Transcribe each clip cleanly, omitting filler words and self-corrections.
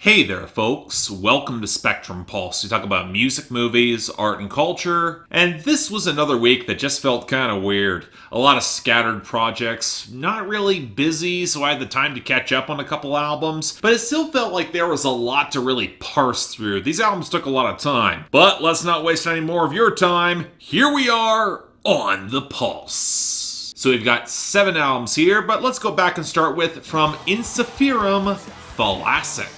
Hey there, folks. Welcome to Spectrum Pulse. We talk about music, movies, art, and culture. And this was another week that just felt kind of weird. A lot of scattered projects, not really busy, so I had the time to catch up on a couple albums, but it still felt like there was a lot to really parse through. These albums took a lot of time. But let's not waste any more of your time. Here we are on the Pulse. So we've got 7 albums here, but let's go back and start with from Ensiferum, Thalassic.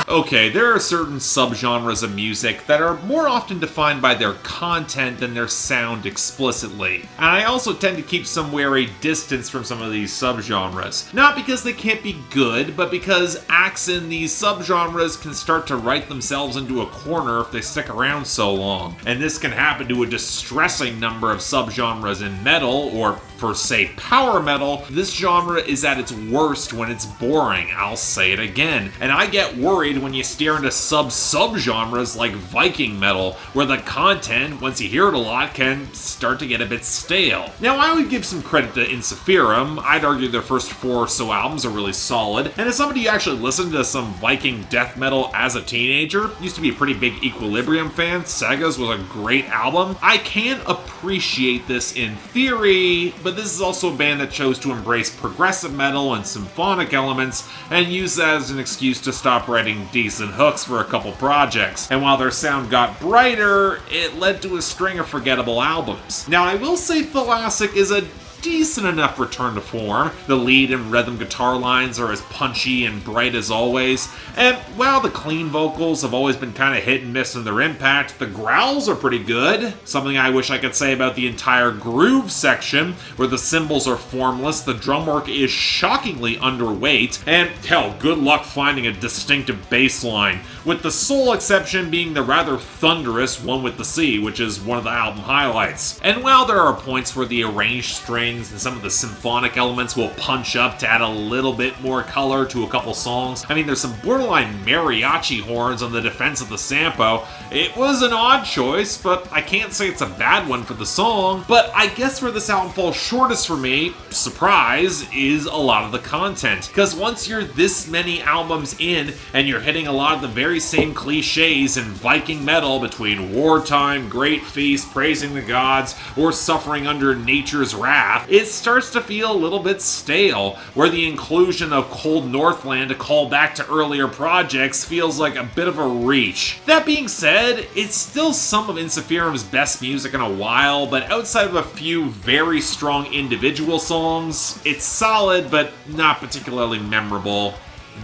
Okay, there are certain subgenres of music that are more often defined by their content than their sound explicitly. And I also tend to keep some wary distance from some of these subgenres. Not because they can't be good, but because acts in these subgenres can start to write themselves into a corner if they stick around so long. And this can happen to a distressing number of subgenres in metal, or for say power metal. This genre is at its worst when it's boring, I'll say it again. And I get worried when you steer into subgenres like viking metal, where the content, once you hear it a lot, can start to get a bit stale. Now, I would give some credit to Ensiferum. I'd argue their first 4 or so albums are really solid, and as somebody who actually listened to some viking death metal as a teenager, used to be a pretty big Equilibrium fan, Sagas was a great album, I can appreciate this in theory, but this is also a band that chose to embrace progressive metal and symphonic elements, and use that as an excuse to stop writing decent hooks for a couple projects. And while their sound got brighter, it led to a string of forgettable albums. Now, I will say Thalassic is a decent enough return to form. The lead and rhythm guitar lines are as punchy and bright as always, and while the clean vocals have always been kind of hit and miss in their impact, the growls are pretty good. Something I wish I could say about the entire groove section, where the cymbals are formless, the drum work is shockingly underweight, and hell, good luck finding a distinctive bass line, with the sole exception being the rather thunderous One with the Sea, which is one of the album highlights. And while there are points where the arranged strings and some of the symphonic elements will punch up to add a little bit more color to a couple songs. I mean, there's some borderline mariachi horns on the defense of the Sampo. It was an odd choice, but I can't say it's a bad one for the song. But I guess where this album falls shortest for me, surprise, is a lot of the content. Because once you're this many albums in, and you're hitting a lot of the very same cliches in Viking metal between wartime, great feast, praising the gods, or suffering under nature's wrath, it starts to feel a little bit stale, where the inclusion of Cold Northland to call back to earlier projects feels like a bit of a reach. That being said, it's still some of Ensiferum's best music in a while, but outside of a few very strong individual songs, it's solid but not particularly memorable.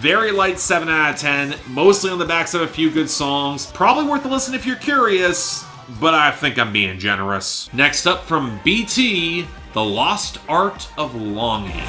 Very light 7 out of 10, mostly on the backs of a few good songs. Probably worth a listen if you're curious, but I think I'm being generous. Next up from BT, The Lost Art of Longing.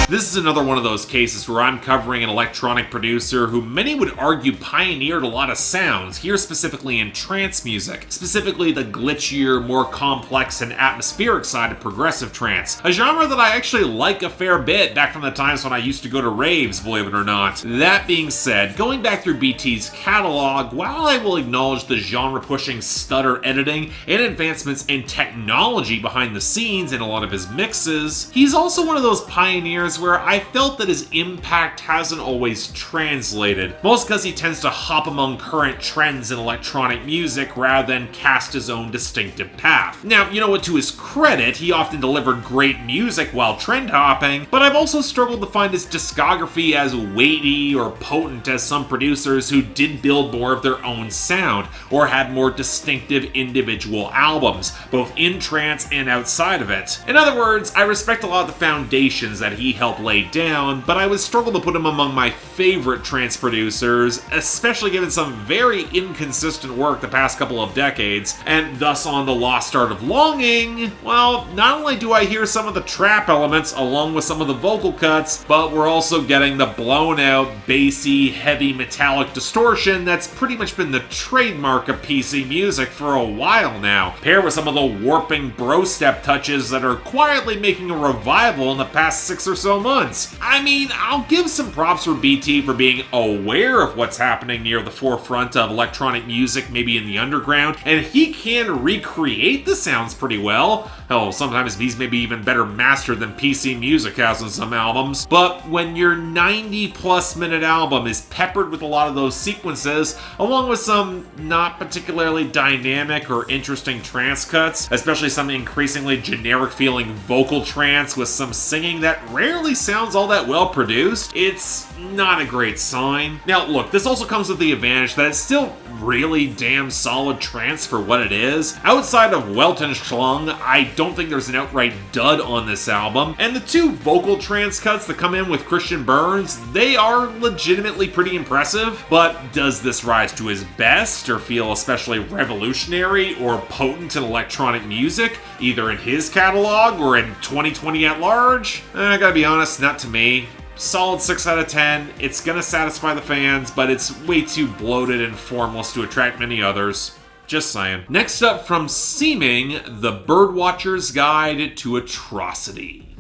This is another one of those cases where I'm covering an electronic producer who many would argue pioneered a lot of sounds, here specifically in trance music, specifically the glitchier, more complex and atmospheric side of progressive trance, a genre that I actually like a fair bit back from the times when I used to go to raves, believe it or not. That being said, going back through BT's catalog, while I will acknowledge the genre-pushing stutter editing and advancements in technology behind the scenes in a lot of his mixes, he's also one of those pioneers where I felt that his impact hasn't always translated, most because he tends to hop among current trends in electronic music rather than cast his own distinctive path. Now, you know what, to his credit, he often delivered great music while trend hopping, but I've also struggled to find his discography as weighty or potent as some producers who did build more of their own sound, or had more distinctive individual albums, both in trance and outside of it. In other words, I respect a lot of the foundations that he helped lay laid down, but I would struggle to put him among my favorite trance producers, especially given some very inconsistent work the past couple of decades, and thus on The Lost Art of Longing, well, not only do I hear some of the trap elements along with some of the vocal cuts, but we're also getting the blown out, bassy, heavy metallic distortion that's pretty much been the trademark of PC music for a while now, paired with some of the warping bro step touches that are quietly making a revival in the past 6 or so months. I mean, I'll give some props for BT for being aware of what's happening near the forefront of electronic music, maybe in the underground, and he can recreate the sounds pretty well. Hell, sometimes these may be even better mastered than PC music has on some albums, but when your 90-plus minute album is peppered with a lot of those sequences, along with some not particularly dynamic or interesting trance cuts, especially some increasingly generic-feeling vocal trance with some singing that rarely sounds all that well produced, it's not a great sign. Now, look, this also comes with the advantage that it's still really damn solid trance for what it is. Outside of Weltanschauung, I don't think there's an outright dud on this album, and the 2 vocal trance cuts that come in with Christian Burns, they are legitimately pretty impressive, but does this rise to his best, or feel especially revolutionary or potent in electronic music, either in his catalog or in 2020 at large? I gotta be honest, not to me. Solid 6 out of 10. It's gonna satisfy the fans, but it's way too bloated and formless to attract many others. Just saying. Next up from Seeming, the Birdwatcher's Guide to Atrocity.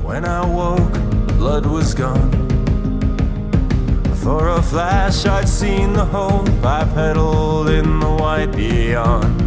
When I woke, the blood was gone. For a flash, I'd seen the hope bipedal in the white beyond.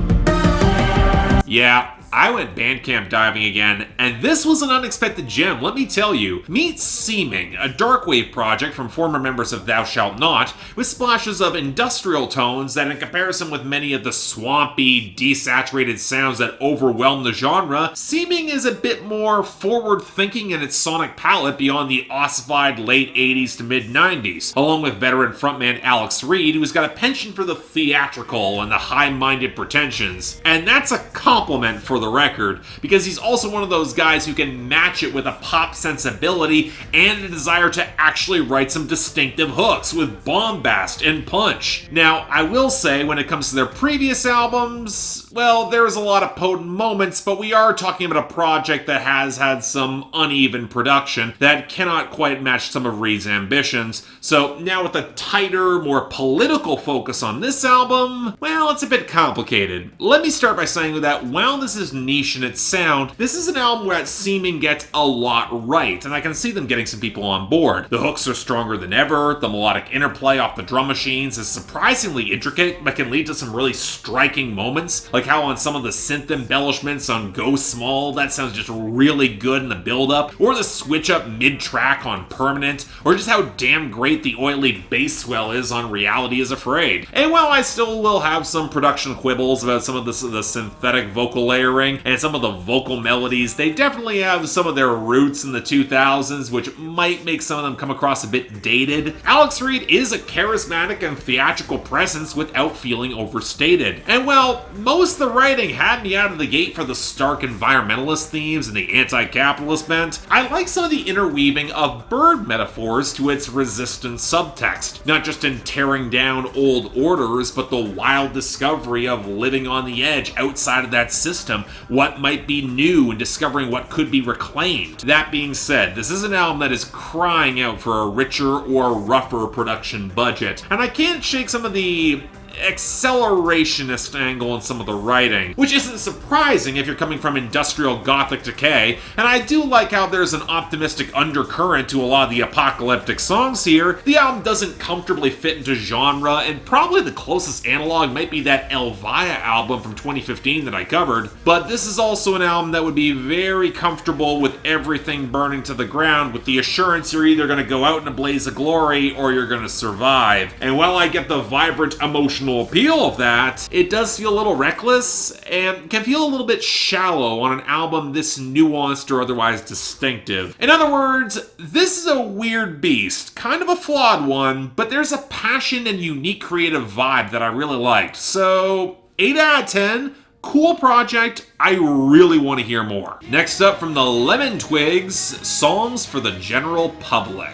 Yeah, I went Bandcamp diving again, and this was an unexpected gem, let me tell you. Meet Seeming, a darkwave project from former members of Thou Shalt Not, with splashes of industrial tones that, in comparison with many of the swampy, desaturated sounds that overwhelm the genre, Seeming is a bit more forward-thinking in its sonic palette beyond the ossified late 80s to mid-90s, along with veteran frontman Alex Reed, who's got a penchant for the theatrical and the high-minded pretensions. And that's a compliment for the record, because he's also one of those guys who can match it with a pop sensibility and a desire to actually write some distinctive hooks with bombast and punch. Now, I will say, when it comes to their previous albums, well, there's a lot of potent moments, but we are talking about a project that has had some uneven production that cannot quite match some of Reed's ambitions. So now with a tighter, more political focus on this album, well, it's a bit complicated. Let me start by saying that while this is niche in its sound, this is an album where Seeming gets a lot right, and I can see them getting some people on board. The hooks are stronger than ever, the melodic interplay off the drum machines is surprisingly intricate, but can lead to some really striking moments, like how on some of the synth embellishments on Go Small, that sounds just really good in the build-up, or the switch up mid-track on Permanent, or just how damn great the oily bass swell is on Reality is Afraid. And while I still will have some production quibbles about some of the synthetic vocal layering and some of the vocal melodies, they definitely have some of their roots in the 2000s, which might make some of them come across a bit dated. Alex Reed is a charismatic and theatrical presence without feeling overstated. And while most of the writing had me out of the gate for the stark environmentalist themes and the anti-capitalist bent, I like some of the interweaving of bird metaphors to its resistance subtext, not just in tearing down old orders, but the wild discovery of living on the edge outside of that system, what might be new and discovering what could be reclaimed. That being said, this is an album that is crying out for a richer or rougher production budget, and I can't shake some of the accelerationist angle in some of the writing, which isn't surprising if you're coming from industrial gothic decay, and I do like how there's an optimistic undercurrent to a lot of the apocalyptic songs here. The album doesn't comfortably fit into genre, and probably the closest analog might be that Elvira album from 2015 that I covered, but this is also an album that would be very comfortable with everything burning to the ground, with the assurance you're either going to go out in a blaze of glory or you're going to survive. And while I get the vibrant emotional appeal of that, it does feel a little reckless and can feel a little bit shallow on an album this nuanced or otherwise distinctive. In other words, this is a weird beast, kind of a flawed one, but there's a passion and unique creative vibe that I really liked. So 8 out of 10, Cool project, I really want to hear more. Next up from the Lemon Twigs, Songs for the General Public.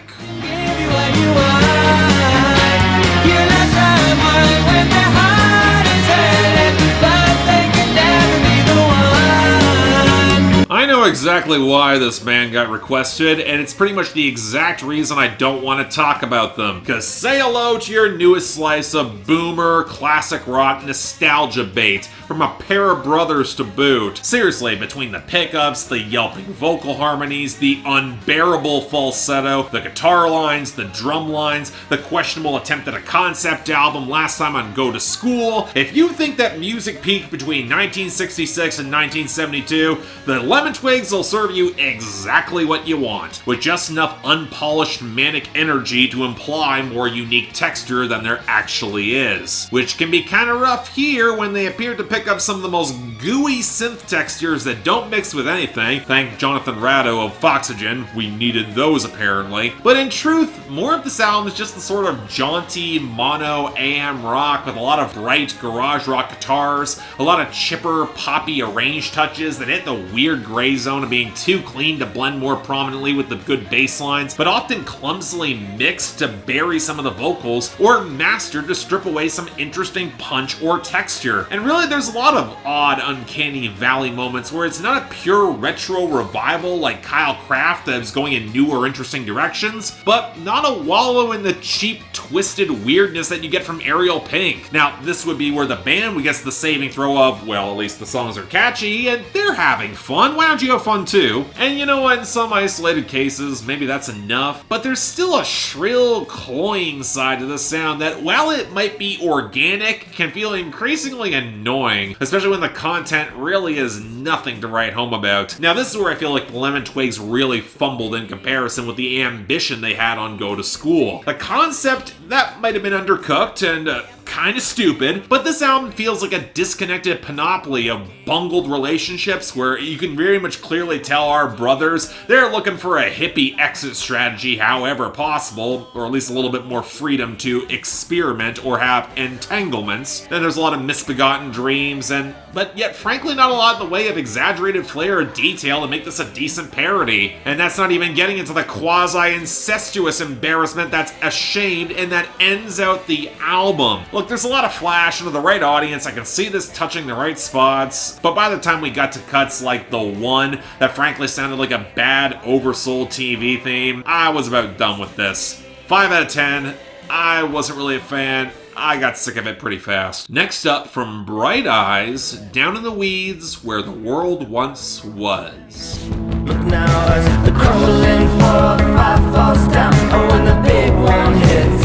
I know exactly why this band got requested, and it's pretty much the exact reason I don't want to talk about them. Because say hello to your newest slice of boomer, classic rock nostalgia bait from a pair of brothers to boot. Seriously, between the pickups, the yelping vocal harmonies, the unbearable falsetto, the guitar lines, the drum lines, the questionable attempt at a concept album last time on Go to School, if you think that music peaked between 1966 and 1972, the Lemon Twigs will serve you exactly what you want, with just enough unpolished manic energy to imply more unique texture than there actually is. Which can be kinda rough here when they appear to pick up some of the most gooey synth textures that don't mix with anything. Thank Jonathan Rado of Foxygen, we needed those apparently. But in truth, more of this album is just the sort of jaunty, mono AM rock with a lot of bright garage rock guitars, a lot of chipper, poppy arrange touches that hit the weird gray zone of being too clean to blend more prominently with the good bass lines, but often clumsily mixed to bury some of the vocals, or mastered to strip away some interesting punch or texture. And really, there's a lot of odd, uncanny valley moments where it's not a pure retro revival like Kyle Craft that is going in new or interesting directions, but not a wallow in the cheap, twisted weirdness that you get from Ariel Pink. Now, this would be where the band gets the saving throw of, well, at least the songs are catchy, and they're having fun. Why don't you have fun too? And you know what, in some isolated cases, maybe that's enough, but there's still a shrill, cloying side to the sound that, while it might be organic, can feel increasingly annoying, especially when the content really is nothing to write home about. Now, this is where I feel like the Lemon Twigs really fumbled in comparison with the ambition they had on Go to School. The concept, that might have been undercooked and kind of stupid, but this album feels like a disconnected panoply of bungled relationships where you can very much clearly tell our brothers they're looking for a hippie exit strategy however possible, or at least a little bit more freedom to experiment or have entanglements. Then there's a lot of misbegotten dreams, but yet frankly not a lot in the way of exaggerated flair or detail to make this a decent parody. And that's not even getting into the quasi-incestuous embarrassment that's ashamed and that ends out the album. Look, there's a lot of flash into the right audience, I can see this touching the right spots, but by the time we got to cuts like the one that frankly sounded like a bad, oversold TV theme, I was about done with this. 5 out of 10, I wasn't really a fan. I got sick of it pretty fast. Next up, from Bright Eyes, Down in the Weeds, Where the World Once Was. Look now as the crumbling 4-5 falls down, and when the big one hits.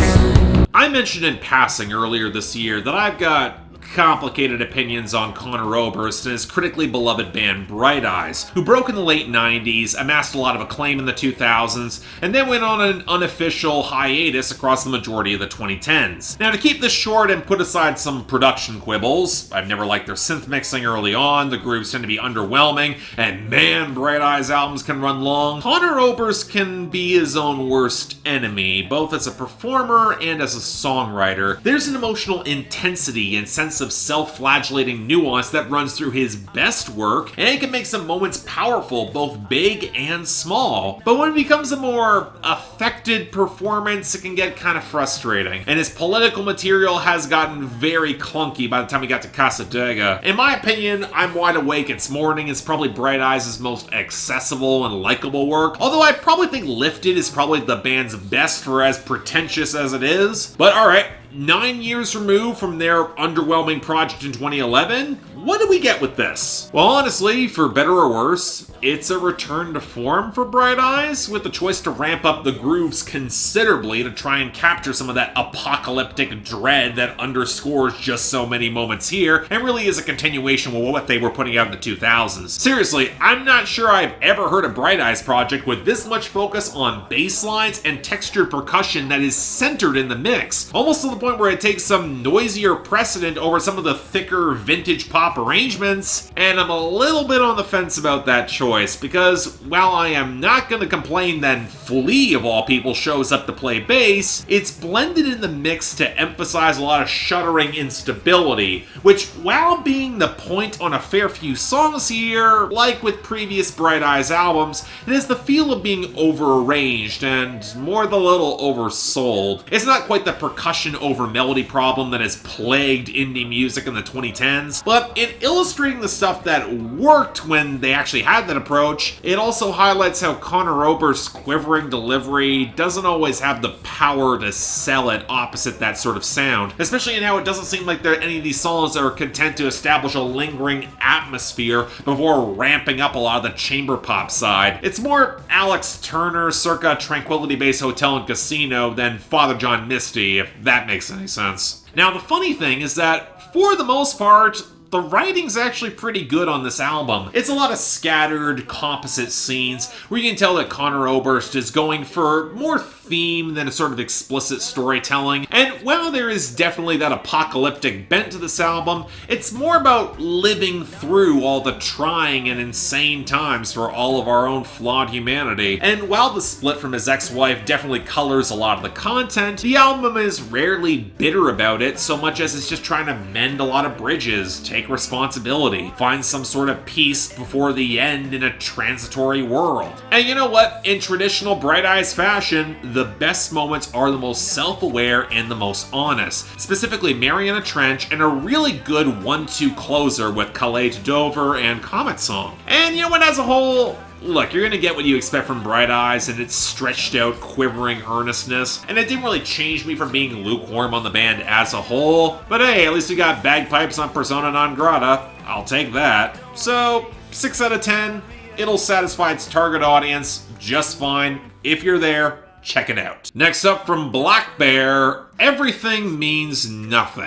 I mentioned in passing earlier this year that I've got complicated opinions on Conor Oberst and his critically beloved band Bright Eyes, who broke in the late 90s, amassed a lot of acclaim in the 2000s, and then went on an unofficial hiatus across the majority of the 2010s. Now, to keep this short and put aside some production quibbles, I've never liked their synth mixing early on, the grooves tend to be underwhelming, and man, Bright Eyes albums can run long. Conor Oberst can be his own worst enemy, both as a performer and as a songwriter. There's an emotional intensity and sense of self-flagellating nuance that runs through his best work, and it can make some moments powerful, both big and small. But when it becomes a more affected performance, it can get kind of frustrating. And his political material has gotten very clunky by the time we got to Casadega. In my opinion, I'm Wide Awake, It's Morning is probably Bright Eyes' most accessible and likable work, although I probably think Lifted is probably the band's best for as pretentious as it is. But alright, 9 years removed from their underwhelming project in 2011, what do we get with this? Well, honestly, for better or worse, it's a return to form for Bright Eyes, with the choice to ramp up the grooves considerably to try and capture some of that apocalyptic dread that underscores just so many moments here, and really is a continuation with what they were putting out in the 2000s. Seriously, I'm not sure I've ever heard a Bright Eyes project with this much focus on bass lines and textured percussion that is centered in the mix, almost to the point where it takes some noisier precedent over some of the thicker vintage pop top arrangements, and I'm a little bit on the fence about that choice, because while I am not going to complain that Flea, of all people, shows up to play bass, it's blended in the mix to emphasize a lot of shuddering instability, which, while being the point on a fair few songs here, like with previous Bright Eyes albums, it has the feel of being over-arranged and more the little oversold. It's not quite the percussion over melody problem that has plagued indie music in the 2010s, but in illustrating the stuff that worked when they actually had that approach, it also highlights how Conor Oberst's quivering delivery doesn't always have the power to sell it opposite that sort of sound, especially in how it doesn't seem like there are any of these songs that are content to establish a lingering atmosphere before ramping up a lot of the chamber pop side. It's more Alex Turner circa Tranquility Base Hotel and Casino than Father John Misty, if that makes any sense. Now, the funny thing is that, for the most part, the writing's actually pretty good on this album. It's a lot of scattered, composite scenes where you can tell that Conor Oberst is going for more theme than a sort of explicit storytelling. And while there is definitely that apocalyptic bent to this album, it's more about living through all the trying and insane times for all of our own flawed humanity. And while the split from his ex-wife definitely colors a lot of the content, the album is rarely bitter about it so much as it's just trying to mend a lot of bridges, take responsibility, find some sort of peace before the end in a transitory world. And you know what? In traditional Bright Eyes fashion, the best moments are the most self-aware and the most honest. Specifically, Mariana Trench and a really good 1-2 closer with Calais to Dover and Comet Song. And you know what, as a whole, look, you're gonna get what you expect from Bright Eyes and its stretched out, quivering earnestness, and it didn't really change me from being lukewarm on the band as a whole, but hey, at least we got bagpipes on Persona non grata. I'll take that. So, 6 out of 10, it'll satisfy its target audience just fine. If you're there, check it out. Next up from blackbear, Everything Means Nothing.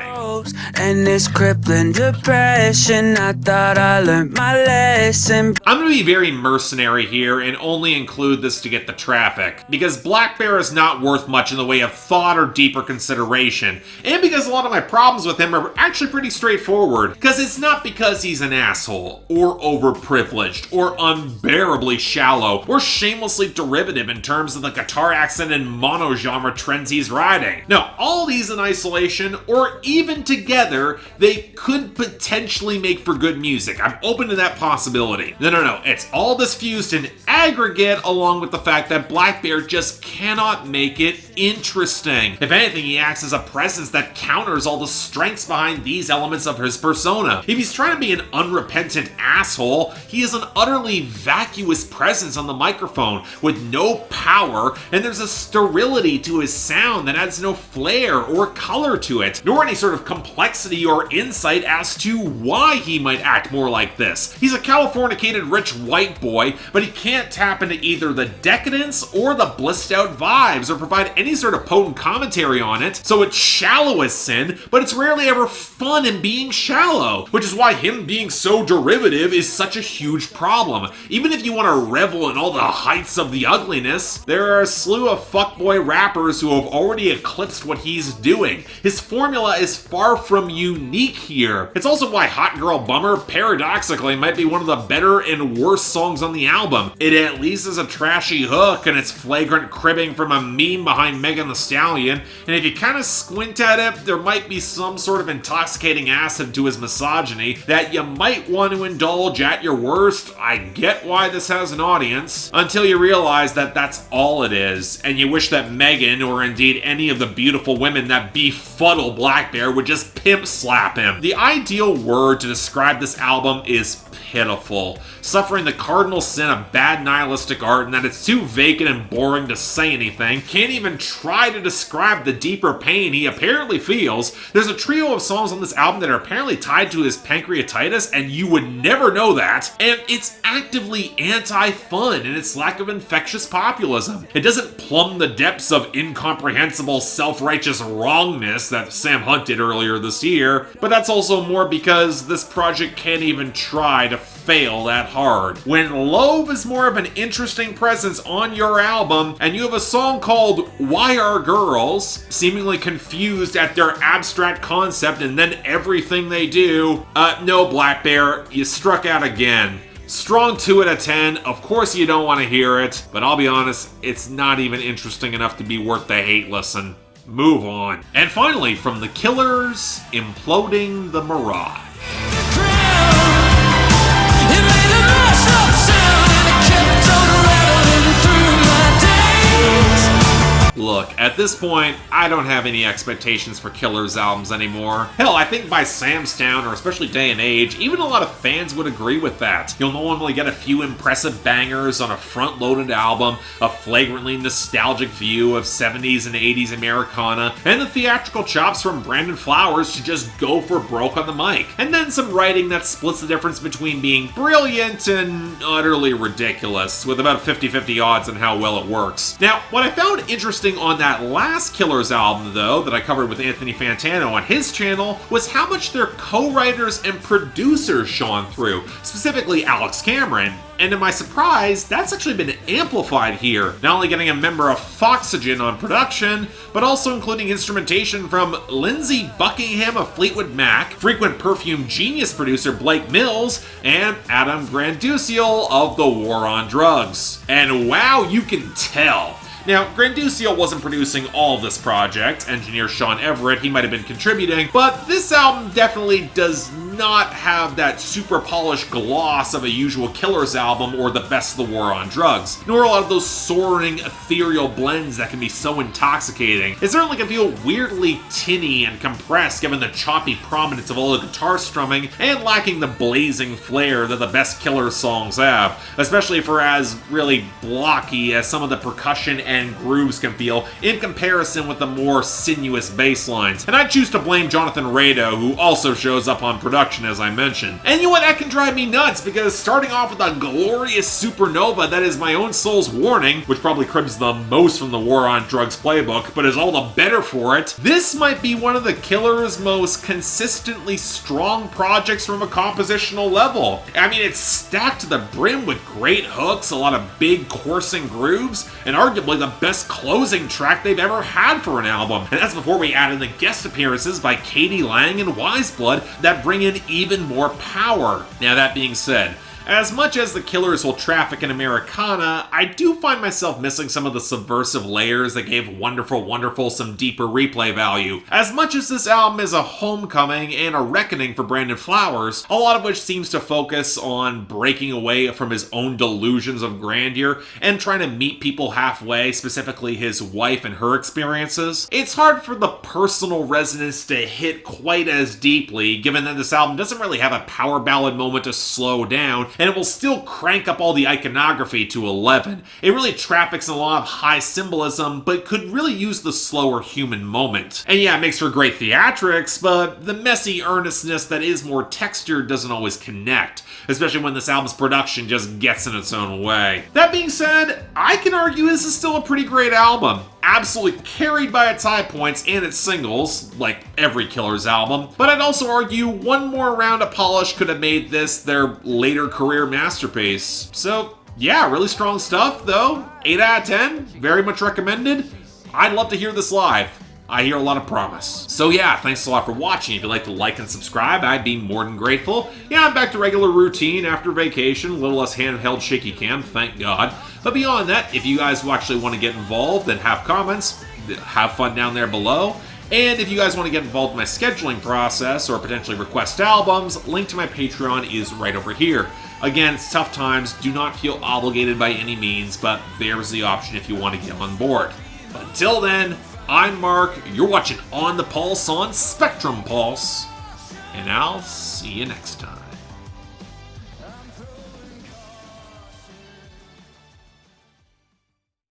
And this crippling depression, I thought I learned my lesson. I'm going to be very mercenary here and only include this to get the traffic, because blackbear is not worth much in the way of thought or deeper consideration, and because a lot of my problems with him are actually pretty straightforward, because it's not because he's an asshole, or overprivileged, or unbearably shallow, or shamelessly derivative in terms of the guitar accent and mono-genre trends he's riding. No, all these in isolation, or even together, they could potentially make for good music. I'm open to that possibility. No, it's all this fused in aggregate, along with the fact that blackbear just cannot make it interesting. If anything, he acts as a presence that counters all the strengths behind these elements of his persona. If he's trying to be an unrepentant asshole, he is an utterly vacuous presence on the microphone with no power, and there's a sterility to his sound that adds no flair or color to it, nor any sort of complexity or insight as to why he might act more like this. He's a Californicated rich white boy, but he can't tap into either the decadence or the blissed out vibes or provide any sort of potent commentary on it, so it's shallow as sin, but it's rarely ever fun in being shallow, which is why him being so derivative is such a huge problem. Even if you want to revel in all the heights of the ugliness, there are a slew of fuckboy rappers who have already eclipsed what he's doing. His formula is far from unique here. It's also why Hot Girl Bummer, paradoxically, might be one of the better and worst songs on the album. It at least has a trashy hook and it's flagrant cribbing from a meme behind Megan Thee Stallion, and if you kind of squint at it, there might be some sort of intoxicating acid to his misogyny that you might want to indulge at your worst. I get why this has an audience, until you realize that that's all it is, and you wish that Megan, or indeed any of the beautiful women that befuddle blackbear, would just pimp slap him. The ideal word to describe this album is pitiful, suffering the cardinal sin of bad nihilistic art and that it's too vacant and boring to say anything, can't even try to describe the deeper pain he apparently feels. There's a trio of songs on this album that are apparently tied to his pancreatitis, and you would never know that, and it's actively anti-fun in its lack of infectious populism. It doesn't plumb the depths of incomprehensible self-righteous wrongness that Sam Hunt did earlier this year, but that's also more because this project can't even try to fail that hard. When Loathe is more of an interesting presence on your album, and you have a song called Why Are Girls, seemingly confused at their abstract concept and then everything they do, no, blackbear, you struck out again. Strong 2 out of 10. Of course you don't want to hear it, but I'll be honest, it's not even interesting enough to be worth the hate listen. Move on. And finally, from the Killers, Imploding The Mirage. Look, at this point, I don't have any expectations for Killers albums anymore. Hell, I think by Sam's Town, or especially Day and Age, even a lot of fans would agree with that. You'll normally get a few impressive bangers on a front-loaded album, a flagrantly nostalgic view of 70s and 80s Americana, and the theatrical chops from Brandon Flowers to just go for broke on the mic. And then some writing that splits the difference between being brilliant and utterly ridiculous, with about 50-50 odds on how well it works. Now, what I found interesting on that last Killers album, though, that I covered with Anthony Fantano on his channel, was how much their co-writers and producers shone through, specifically Alex Cameron. And to my surprise, that's actually been amplified here, not only getting a member of Foxygen on production, but also including instrumentation from Lindsey Buckingham of Fleetwood Mac, frequent Perfume Genius producer Blake Mills, and Adam Granduciel of The War on Drugs. And wow, you can tell. Now, Granduciel wasn't producing all this project. Engineer Sean Everett, he might have been contributing, but this album definitely does not have that super polished gloss of a usual Killers album or the best of The War on Drugs, nor a lot of those soaring, ethereal blends that can be so intoxicating. It certainly can feel weirdly tinny and compressed given the choppy prominence of all the guitar strumming and lacking the blazing flair that the best Killers songs have, especially for as really blocky as some of the percussion and grooves can feel in comparison with the more sinuous bass lines. And I choose to blame Jonathan Rado, who also shows up on production as I mentioned. And you know what, that can drive me nuts, because starting off with a glorious supernova that is my own soul's warning, which probably cribs the most from the War on Drugs playbook, but is all the better for it, this might be one of the Killers' most consistently strong projects from a compositional level. I mean, it's stacked to the brim with great hooks, a lot of big coursing grooves, and arguably the best closing track they've ever had for an album. And that's before we add in the guest appearances by Katie Lang and Wiseblood that bring in even more power. Now, that being said, as much as the Killers will traffic in Americana, I do find myself missing some of the subversive layers that gave Wonderful some deeper replay value. As much as this album is a homecoming and a reckoning for Brandon Flowers, a lot of which seems to focus on breaking away from his own delusions of grandeur and trying to meet people halfway, specifically his wife and her experiences, it's hard for the personal resonance to hit quite as deeply, given that this album doesn't really have a power ballad moment to slow down, and it will still crank up all the iconography to 11. It really traffics in a lot of high symbolism, but could really use the slower human moment. And yeah, it makes for great theatrics, but the messy earnestness that is more textured doesn't always connect, especially when this album's production just gets in its own way. That being said, I can argue this is still a pretty great album. Absolutely carried by its high points and its singles, like every Killers album, but I'd also argue one more round of polish could have made this their later career masterpiece. So yeah, really strong stuff though. 8 out of 10, very much recommended. I'd love to hear this live. I hear a lot of promise. So yeah, thanks a lot for watching. If you'd like to like and subscribe, I'd be more than grateful. Yeah, I'm back to regular routine after vacation, a little less handheld shaky cam, thank God. But beyond that, if you guys actually want to get involved and have comments, have fun down there below. And if you guys want to get involved in my scheduling process or potentially request albums, link to my Patreon is right over here. Again, it's tough times, do not feel obligated by any means, but there's the option if you want to get on board. But until then, I'm Mark, you're watching On the Pulse on Spectrum Pulse, and I'll see you next time.